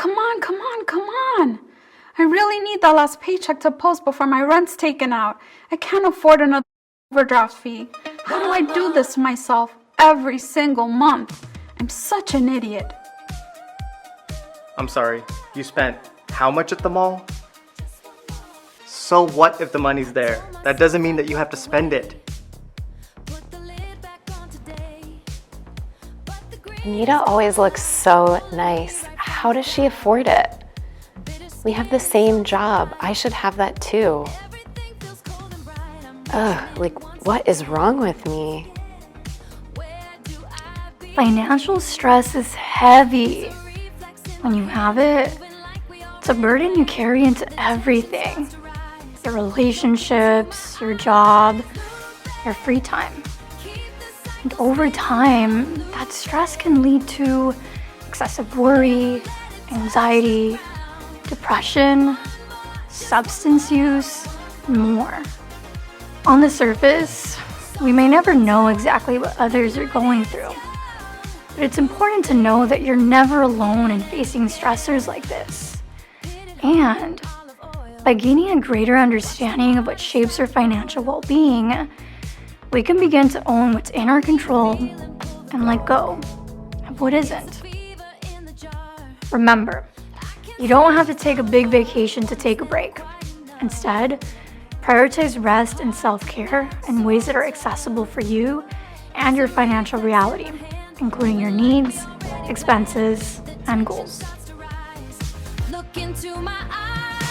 come on, come on, come on. I really need that last paycheck to post before my rent's taken out. I can't afford another overdraft fee. How do I do this to myself every single month? I'm such an idiot. I'm sorry, you spent how much at the mall? So what if the money's there? That doesn't mean that you have to spend it. Anita always looks so nice. How does she afford it? We have the same job. I should have that too. Ugh, like, what is wrong with me? Financial stress is heavy. When you have it, it's a burden you carry into everything. Your relationships, your job, your free time. And over time, that stress can lead to excessive worry, anxiety, depression, substance use, and more. On the surface, we may never know exactly what others are going through, but it's important to know that you're never alone in facing stressors like this. And by gaining a greater understanding of what shapes our financial well-being, we can begin to own what's in our control and let go of what isn't. Remember, you don't have to take a big vacation to take a break. Instead, prioritize rest and self-care in ways that are accessible for you and your financial reality, including your needs, expenses, and goals. Look into my eyes.